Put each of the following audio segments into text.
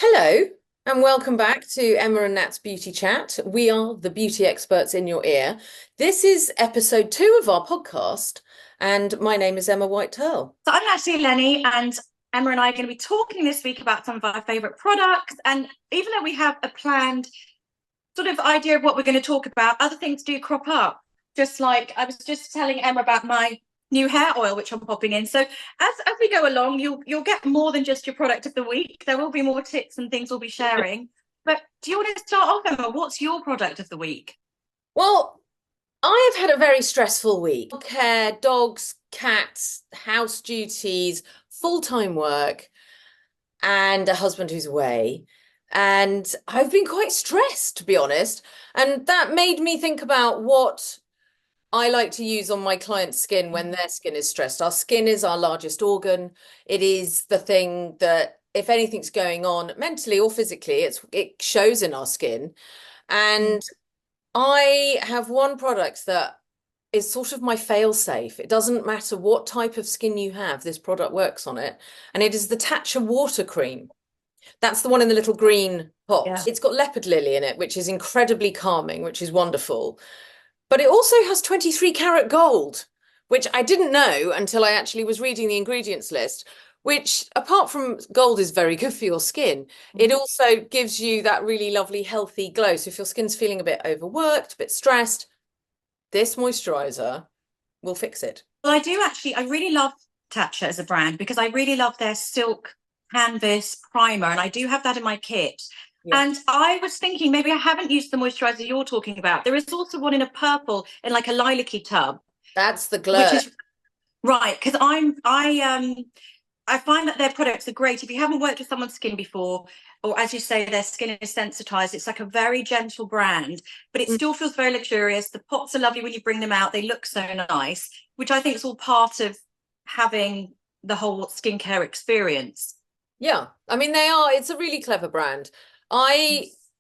Hello, and welcome back to Emma and Nat's Beauty Chat. We are the beauty experts in your ear. This is episode 2 of our podcast, and my name is Emma White-Turl. So I'm Nathalie Lenny, and Emma and I are going to be talking this week about some of our favourite products. And even though we have a planned sort of idea of what we're going to talk about, other things do crop up. Just like I was just telling Emma about my new hair oil, which I'm popping in. So as we go along, you'll get more than just your product of the week. There will be more tips and things we'll be sharing. But do you want to start off, Emma? What's your product of the week? Well, I have had a very stressful week. Care, dogs, cats, house duties, full-time work, and a husband who's away. And I've been quite stressed, to be honest. And that made me think about what I like to use on my client's skin when their skin is stressed. Our skin is our largest organ. It is the thing that if anything's going on mentally or physically, it shows in our skin. And I have one product that is sort of my fail-safe. It doesn't matter what type of skin you have, this product works on it. And it is the Tatcha Water Cream. That's the one in the little green pot. Yeah. It's got leopard lily in it, which is incredibly calming, which is wonderful. But it also has 23 karat gold, which I didn't know until I actually was reading the ingredients list, which apart from gold is very good for your skin, it also gives you that really lovely healthy glow. So if your skin's feeling a bit overworked, a bit stressed, this moisturizer will fix it. Well, I really love Tatcha as a brand because I really love their silk canvas primer, and I do have that in my kit. Yeah. And I was thinking maybe I haven't used the moisturizer you're talking about. There is also one in a purple in like a lilac-y tub. That's the glow. Which is right, because I find that their products are great. If you haven't worked with someone's skin before, or as you say, their skin is sensitized, it's like a very gentle brand, but it still feels very luxurious. The pots are lovely when you bring them out. They look so nice, which I think is all part of having the whole skincare experience. Yeah, I mean it's a really clever brand.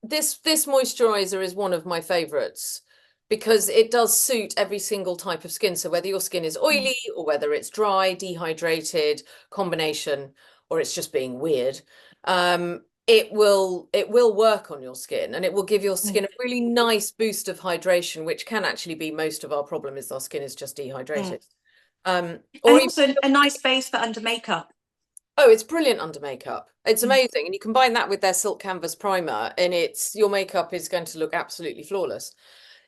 This moisturizer is one of my favorites because it does suit every single type of skin. So whether your skin is oily or whether it's dry, dehydrated, combination, or it's just being weird, it will work on your skin and it will give your skin a really nice boost of hydration, which can actually be most of our problem is our skin is just dehydrated. And also a nice base for under makeup. Oh, it's brilliant under makeup. It's amazing. And you combine that with their silk canvas primer and your makeup is going to look absolutely flawless.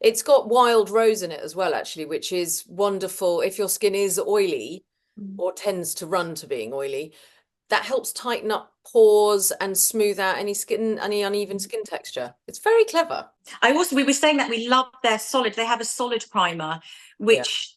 It's got wild rose in it as well, actually, which is wonderful. If your skin is oily or tends to run to being oily, that helps tighten up pores and smooth out any uneven skin texture. It's very clever. We were saying that we love their solid. They have a solid primer, which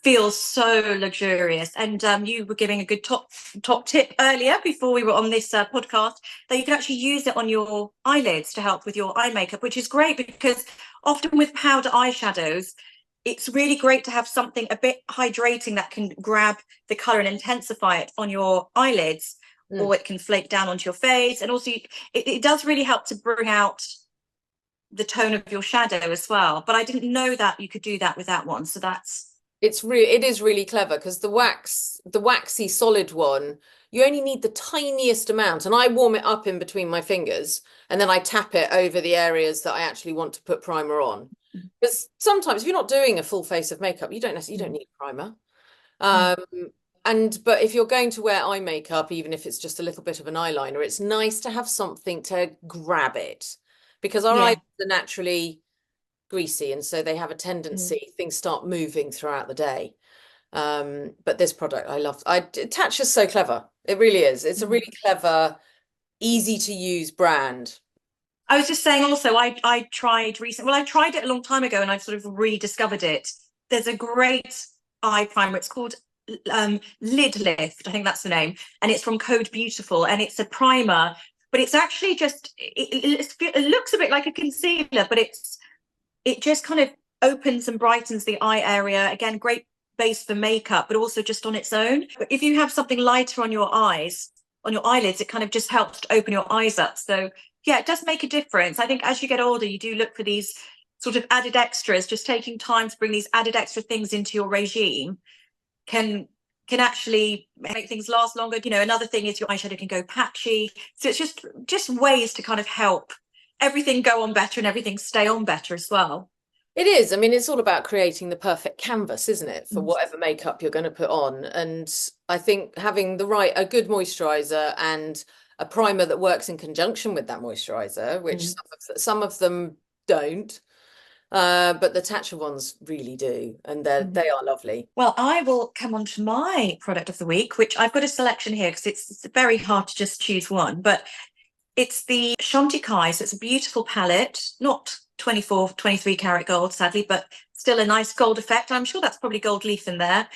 feels so luxurious. And you were giving a good top tip earlier before we were on this podcast that you can actually use it on your eyelids to help with your eye makeup, which is great because often with powder eyeshadows, it's really great to have something a bit hydrating that can grab the color and intensify it on your eyelids, or it can flake down onto your face. And also it does really help to bring out the tone of your shadow as well. But I didn't know that you could do that with that one. So it is really clever because the waxy solid one, you only need the tiniest amount, and I warm it up in between my fingers and then I tap it over the areas that I actually want to put primer on. Because sometimes if you're not doing a full face of makeup, you don't need primer. But if you're going to wear eye makeup, even if it's just a little bit of an eyeliner, it's nice to have something to grab it because our eyes are naturally greasy, and so they have a tendency things start moving throughout the day. But this product I love. Tatcha's so clever. It really is. It's a really clever, easy to use brand. I was just saying also I tried recently. Well, I tried it a long time ago and I've sort of rediscovered it. There's a great eye primer. It's called Lid Lift, I think that's the name, and it's from Code Beautiful, and it's a primer, but it's actually just it looks a bit like a concealer, but it just kind of opens and brightens the eye area. Again, great base for makeup, but also just on its own. But if you have something lighter on your eyes, on your eyelids, it kind of just helps to open your eyes up. So yeah, it does make a difference. I think as you get older, you do look for these sort of added extras. Just taking time to bring these added extra things into your regime can can actually make things last longer. You know, another thing is your eyeshadow can go patchy. So it's just ways to kind of help everything go on better and everything stay on better as well. It is. I mean, it's all about creating the perfect canvas, isn't it, for whatever makeup you're going to put on. And I think having a good moisturizer and a primer that works in conjunction with that moisturizer, which some of them don't, but the Tatcha ones really do, and they are lovely. Well, I will come on to my product of the week, which I've got a selection here because it's very hard to just choose one, but it's the Chantecaille. So it's a beautiful palette, not 24, 23 karat gold, sadly, but still a nice gold effect. I'm sure that's probably gold leaf in there.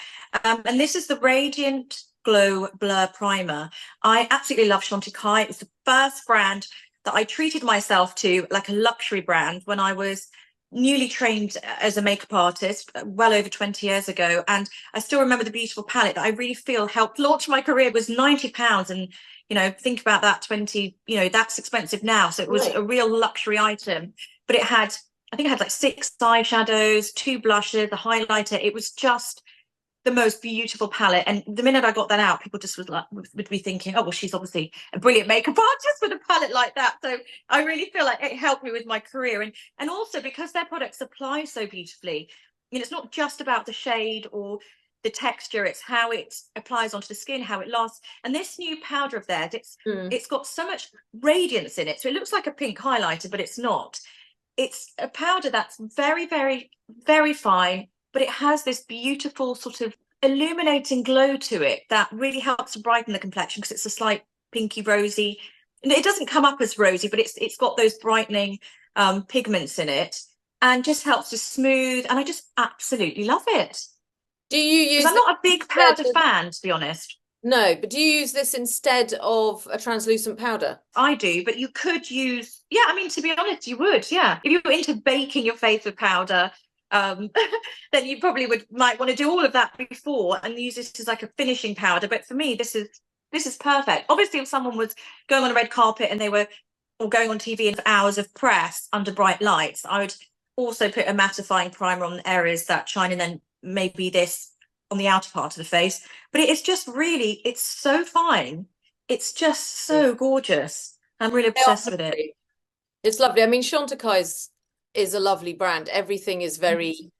And this is the Radiant Glow Blur Primer. I absolutely love Chantecaille. It was the first brand that I treated myself to like a luxury brand when I was newly trained as a makeup artist well over 20 years ago. And I still remember the beautiful palette that I really feel helped launch my career. It was £90. And, you know, think about that, 20, you know, that's expensive now. So it was a real luxury item, but I think it had like 6 eyeshadows, 2 blushes, a highlighter. It was just the most beautiful palette. And the minute I got that out, people just would be thinking, oh, well, she's obviously a brilliant makeup artist with a palette like that. So I really feel like it helped me with my career. And also because their products apply so beautifully, you know, it's not just about the shade or the texture, it's how it applies onto the skin, how it lasts. And this new powder of theirs, it's got so much radiance in it. So it looks like a pink highlighter, but it's not. It's a powder that's very, very, very fine, but it has this beautiful sort of illuminating glow to it that really helps to brighten the complexion because it's a slight pinky rosy. And it doesn't come up as rosy, but it's got those brightening pigments in it and just helps to smooth. And I just absolutely love it. Do you use? Because I'm not a big powdered fan, to be honest. No, but do you use this instead of a translucent powder? I do, but you could use, yeah, I mean, to be honest, you would, yeah. If you're into baking your face with powder, then you probably might want to do all of that before and use this as like a finishing powder. But for me, this is perfect. Obviously, if someone was going on a red carpet and they were or going on TV and for hours of press under bright lights, I would also put a mattifying primer on areas that shine, and then maybe this on the outer part of the face. But it's just really, it's so fine. It's just so gorgeous. I'm really obsessed with it. It's lovely. I mean, Chantecaille is a lovely brand. Everything is very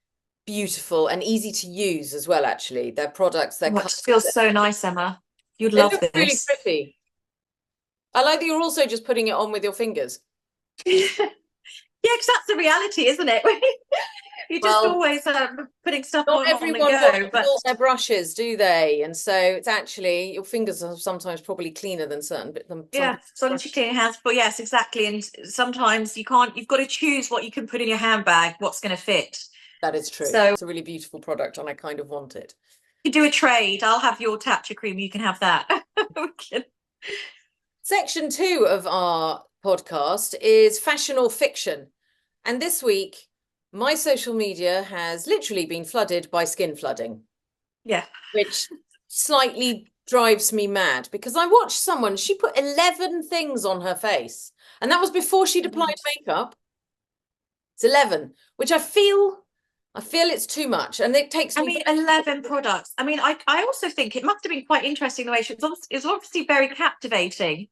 beautiful and easy to use as well, actually. Their products, their It feels so nice, Emma. You'd love this. Really pretty. I like that you're also just putting it on with your fingers. Yeah, because that's the reality, isn't it? You're just always putting stuff on the go. But all their brushes, do they? And so it's actually, your fingers are sometimes probably cleaner than certain bits. Yeah, as long as you clean your hands. But yes, exactly. And sometimes you've got to choose what you can put in your handbag, what's going to fit. That is true. So it's a really beautiful product and I kind of want it. You do a trade. I'll have your Tatcha cream. You can have that. Section 2 of our podcast is fashion or fiction. And this week, my social media has literally been flooded by skin flooding. Yeah. Which slightly drives me mad because I watched someone, she put 11 things on her face. And that was before she'd applied makeup. It's 11, which I feel it's too much. And it takes me... 11 products. I mean, I also think it must have been quite interesting the way it was obviously very captivating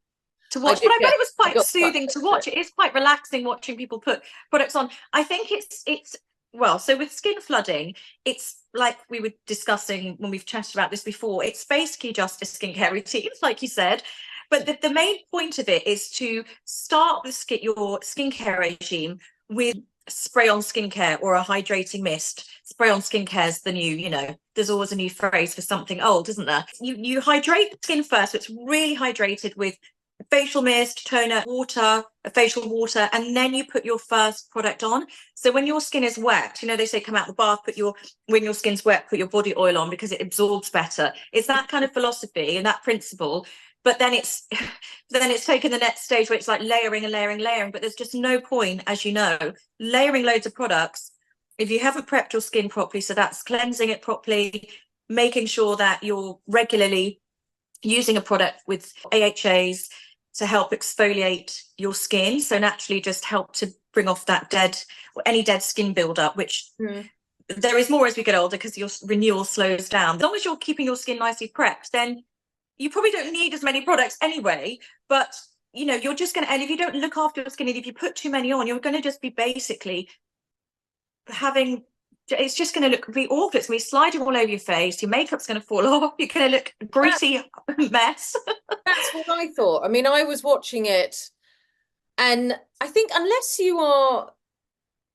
to watch, but I bet it was quite soothing to watch. It is quite relaxing watching people put products on. I think it's well, so with skin flooding, it's like we were discussing when we've chatted about this before, it's basically just a skincare routine, like you said. But the main point of it is to start your skincare regime with spray-on skincare or a hydrating mist. Spray-on skincare is the new, there's always a new phrase for something old, isn't there? You hydrate the skin first, so it's really hydrated with facial mist, toner, water, a facial water, and then you put your first product on. So when your skin is wet, they say come out the bath, when your skin's wet, put your body oil on because it absorbs better. It's that kind of philosophy and that principle. But then it's taken the next stage where it's like layering and layering, layering. But there's just no point, as you know, layering loads of products if you haven't prepped your skin properly. So that's cleansing it properly, making sure that you're regularly using a product with AHAs to help exfoliate your skin. So naturally just help to bring off that any dead skin buildup, which there is more as we get older because your renewal slows down. As long as you're keeping your skin nicely prepped, then you probably don't need as many products anyway. But you know, you're just going to, and if you don't look after your skin, and if you put too many on, you're going to just be basically having, it's just going to be awful. It's going to be sliding all over your face. Your makeup's going to fall off. You're going to look greasy mess. That's what I thought. I mean, I was watching it, and I think unless you are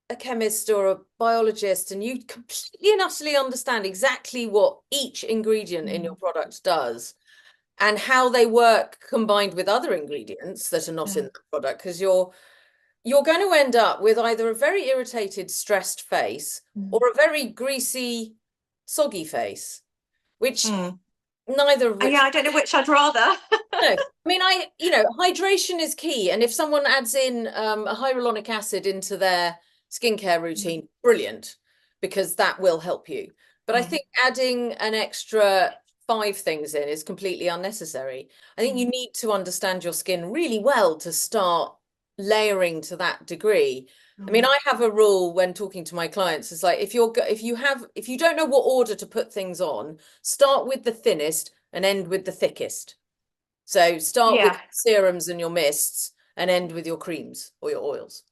a chemist or a biologist and you completely and utterly understand exactly what each ingredient in your product does and how they work combined with other ingredients that are not in the product, because you're going to end up with either a very irritated, stressed face or a very greasy, soggy face, which neither of which. Yeah, I don't know which I'd rather. No, I mean, hydration is key. And if someone adds in a hyaluronic acid into their skincare routine, brilliant, because that will help you. But I think adding an extra 5 things in is completely unnecessary. I think you need to understand your skin really well to start layering to that degree. I mean, I have a rule when talking to my clients. It's like if you don't know what order to put things on, start with the thinnest and end with the thickest. So start with serums and your mists and end with your creams or your oils.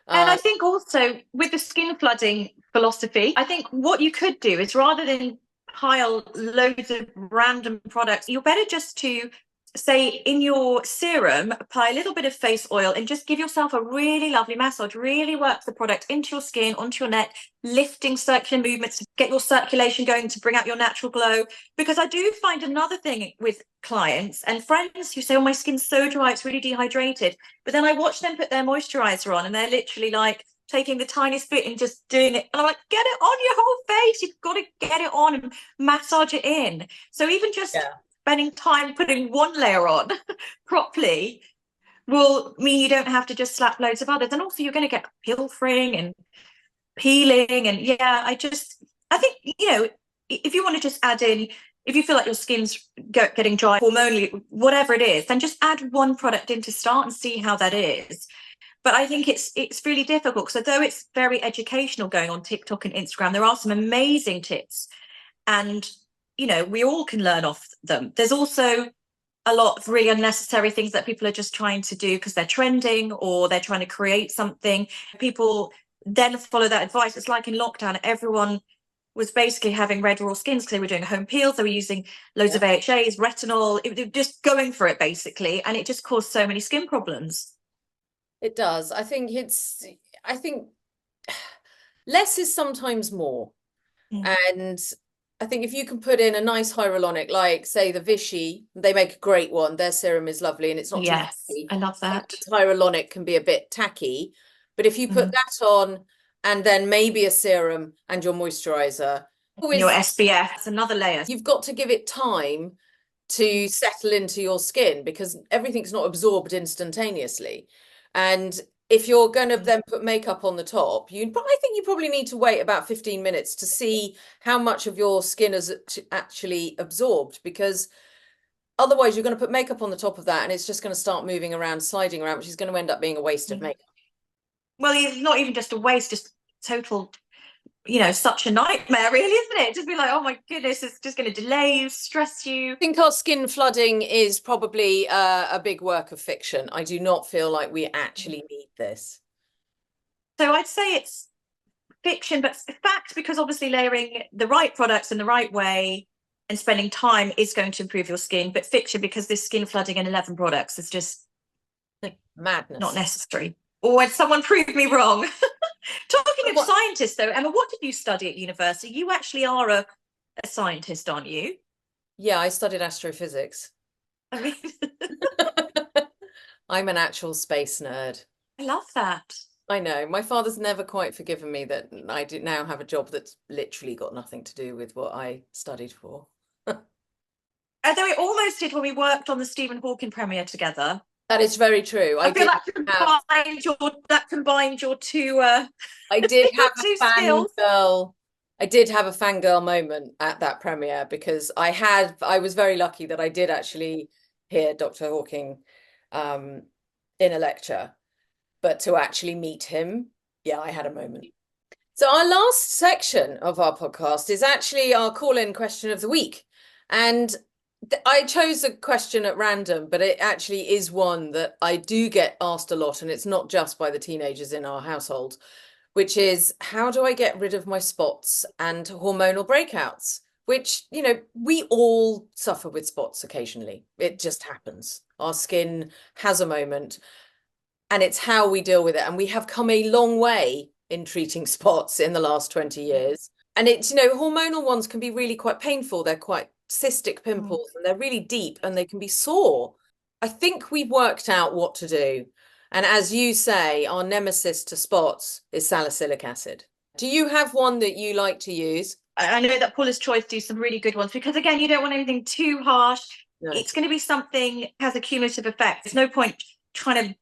And I think also with the skin flooding philosophy, I think what you could do is rather than pile loads of random products, you're better just to say in your serum, apply a little bit of face oil and just give yourself a really lovely massage. Really work the product into your skin, onto your neck, lifting circular movements to get your circulation going, to bring out your natural glow. Because I do find another thing with clients and friends who say, oh, my skin's so dry, it's really dehydrated. But then I watch them put their moisturizer on and they're literally like taking the tiniest bit and just doing it. And I'm like, get it on your whole face. You've got to get it on and massage it in. So even just spending time putting one layer on properly will mean you don't have to just slap loads of others. And also you're going to get pilfering and peeling. And I think, if you want to just add in, if you feel like your skin's getting dry hormonally, whatever it is, then just add one product in to start and see how that is. But I think it's really difficult because although it's very educational going on TikTok and Instagram, there are some amazing tips. And we all can learn off them. There's also a lot of really unnecessary things that people are just trying to do because they're trending or they're trying to create something. People then follow that advice. It's like in lockdown, everyone was basically having red raw skins because they were doing home peels. They were using loads of AHAs, retinol, just going for it basically. And it just caused so many skin problems. It does. I think less is sometimes more. And I think if you can put in a nice hyaluronic, like say the Vichy, they make a great one. Their serum is lovely and it's not too tacky. I love that. Hyaluronic can be a bit tacky, but if you put that on and then maybe a serum and your moisturizer, your SPF, it's another layer. You've got to give it time to settle into your skin because everything's not absorbed instantaneously. And if you're going to then put makeup on the top, I think you probably need to wait about 15 minutes to see how much of your skin is actually absorbed, because otherwise you're going to put makeup on the top of that and it's just going to start moving around, sliding around, which is going to end up being a waste of makeup. Well, it's not even just a waste, just total, such a nightmare, really, isn't it? Just be like, oh my goodness, it's just going to delay you, stress you. I think our skin flooding is probably a big work of fiction. I do not feel like we actually need this. So I'd say it's fiction, but fact, because obviously layering the right products in the right way and spending time is going to improve your skin, but fiction because this skin flooding in 11 products is just madness, not necessary. Or when someone proved me wrong. Talking of scientists, though, Emma, what did you study at university? You actually are a scientist, aren't you? Yeah, I studied astrophysics. I mean, I'm an actual space nerd. I love that. I know. My father's never quite forgiven me that I do now have a job that's literally got nothing to do with what I studied for. Although it almost did when we worked on the Stephen Hawking premiere together. That is very true. I feel that combined your two. I did have a fangirl. I did have a fangirl moment at that premiere because I was very lucky that I did actually hear Dr. Hawking in a lecture, but to actually meet him, I had a moment. So our last section of our podcast is actually our call-in question of the week. And I chose a question at random, but it actually is one that I do get asked a lot, and it's not just by the teenagers in our household, which is, how do I get rid of my spots and hormonal breakouts? Which, we all suffer with spots occasionally. It just happens. Our skin has a moment, and it's how we deal with it. And we have come a long way in treating spots in the last 20 years. And it's, hormonal ones can be really quite painful. They're quite cystic pimples and they're really deep and they can be sore. I think we've worked out what to do. And as you say, our nemesis to spots is salicylic acid. Do you have one that you like to use? I know that Paula's Choice do some really good ones because, again, you don't want anything too harsh. No. It's going to be something that has a cumulative effect. There's no point trying to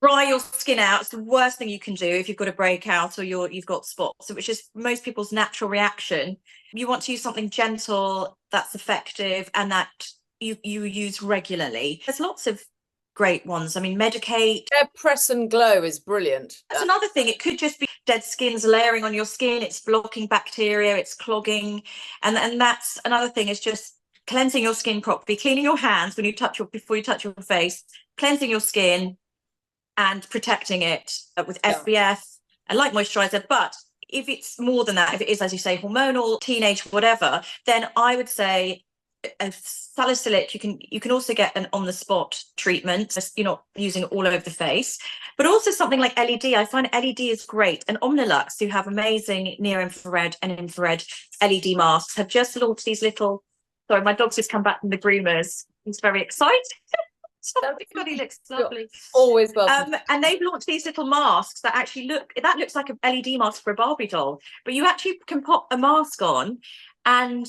dry your skin out. It's the worst thing you can do if you've got a breakout or you've got spots, which is most people's natural reaction. You want to use something gentle that's effective and that you use regularly. There's lots of great ones. I mean, Medicate. Press and Glow is brilliant. That's another thing. It could just be dead skin's layering on your skin. It's blocking bacteria. It's clogging. And that's another thing, is just cleansing your skin properly, cleaning your hands before you touch your face, cleansing your skin and protecting it with SPF and light moisturizer. But if it's more than that, if it is, as you say, hormonal, teenage, whatever, then I would say salicylic, you can also get an on-the-spot treatment. So you're not using it all over the face. But also something like LED. I find LED is great. And Omnilux, who have amazing near-infrared and infrared LED masks, have just launched these little... Sorry, my dog's just come back from the groomers. He's very excited. Everybody looks lovely. Always welcome. And they've launched these little masks that actually looks like a LED mask for a Barbie doll, but you actually can pop a mask on, and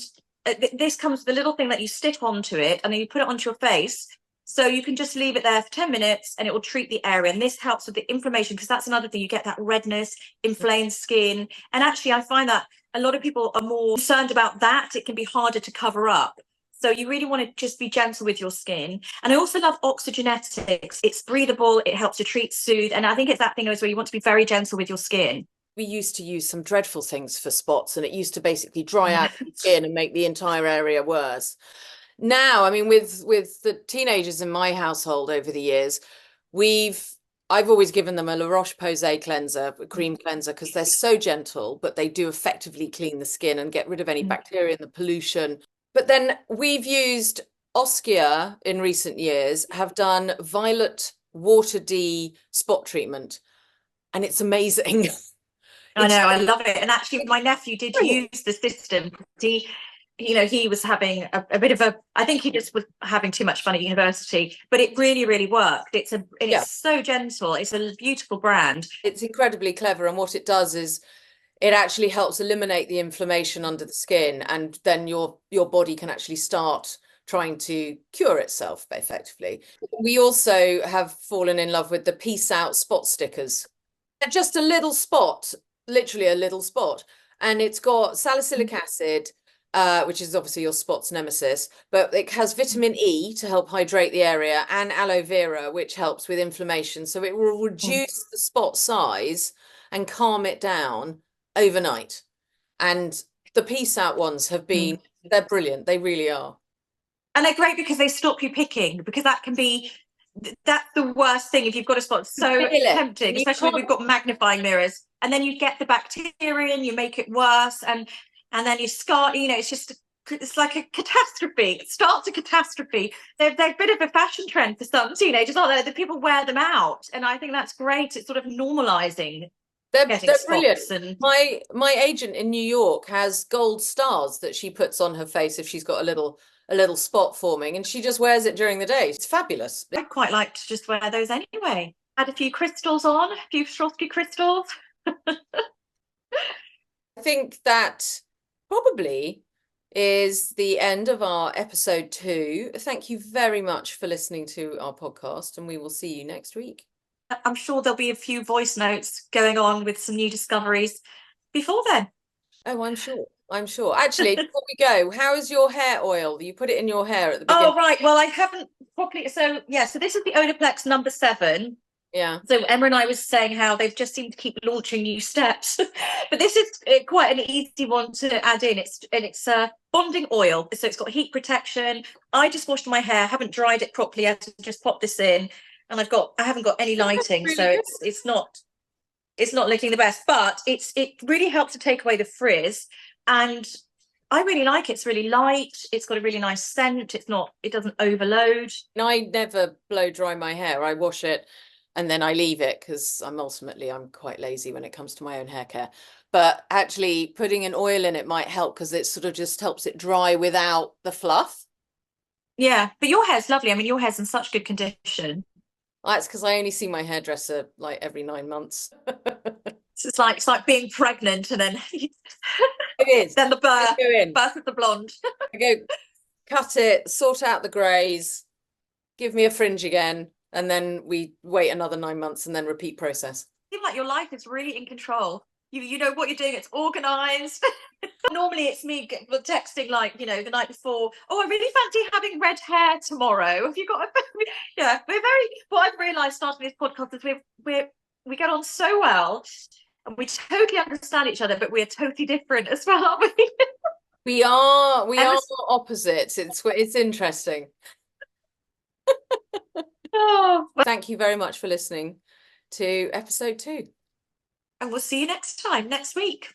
this comes with a little thing that you stick onto it, and then you put it onto your face. So you can just leave it there for 10 minutes and it will treat the area. And this helps with the inflammation, because that's another thing. You get that redness, inflamed skin. And actually, I find that a lot of people are more concerned about that. It can be harder to cover up. So you really want to just be gentle with your skin. And I also love Oxygenetics. It's breathable. It helps to treat, soothe. And I think it's that thing where you want to be very gentle with your skin. We used to use some dreadful things for spots, and it used to basically dry out the skin and make the entire area worse. Now, I mean, with the teenagers in my household over the years, I've always given them a La Roche-Posay cleanser, a cream cleanser, because they're so gentle, but they do effectively clean the skin and get rid of any bacteria and the pollution. But then we've used Oskia in recent years, have done Violet Water D spot treatment, and it's amazing. I know, I love it. And actually, my nephew did use the system. He was having a bit of I think he just was having too much fun at university, but it really, really worked. It's so gentle. It's a beautiful brand. It's incredibly clever. And what it does is it actually helps eliminate the inflammation under the skin, and then your body can actually start trying to cure itself effectively. We also have fallen in love with the Peace Out spot stickers. They're just a little spot, literally a little spot, and it's got salicylic acid, which is obviously your spot's nemesis, but it has vitamin E to help hydrate the area, and aloe vera, which helps with inflammation. So it will reduce the spot size and calm it down overnight. And the Peace Out ones have been, they're brilliant. They really are. And they're great because they stop you picking, because that's the worst thing if you've got a spot. It's so tempting, especially if we've got magnifying mirrors, and then you get the bacteria and you make it worse, and then you scar, it's like a catastrophe. It starts a catastrophe. They're a bit of a fashion trend for some teenagers, aren't they? The people wear them out, and I think that's great. It's sort of normalizing. They're brilliant. And my agent in New York has gold stars that she puts on her face if she's got a little spot forming, and she just wears it during the day. It's fabulous. I'd quite like to just wear those anyway. Add a few crystals on, a few Swarovski crystals. I think that probably is the end of our episode 2. Thank you very much for listening to our podcast, and we will see you next week. I'm sure there'll be a few voice notes going on with some new discoveries before then. Oh, I'm sure. Actually, before we go, how is your hair oil? You put it in your hair at the beginning. Oh, right. Well, I haven't properly. So this is the Olaplex number 7. Yeah. So Emma and I was saying how they've just seemed to keep launching new steps, but this is quite an easy one to add in. It's bonding oil, so it's got heat protection. I just washed my hair, haven't dried it properly yet, just pop this in, and I haven't got any lighting, really so good. it's not looking the best, but it really helps to take away the frizz, and I really like it. It's really light. It's got a really nice scent. It doesn't overload. And I never blow dry my hair. I wash it and then I leave it because I'm quite lazy when it comes to my own hair care. But actually putting an oil in it might help because it sort of just helps it dry without the fluff. Yeah, but your hair's lovely. I mean, your hair's in such good condition. That's because I only see my hairdresser like every 9 months. So it's like being pregnant and then It is. then the I go in. birth of the blonde. I go cut it, sort out the greys, give me a fringe again, and then we wait another 9 months and then repeat process. I feel like your life is really in control. You know what you're doing. It's organized. Normally it's me texting like, you know, the night before, oh, I really fancy having red hair tomorrow. Have you got a yeah, what I've realized starting this podcast is we get on so well and we totally understand each other, but we're totally different as well, aren't we? We are opposites. It's interesting. Oh, Thank you very much for listening to episode 2. and we'll see you next time, next week.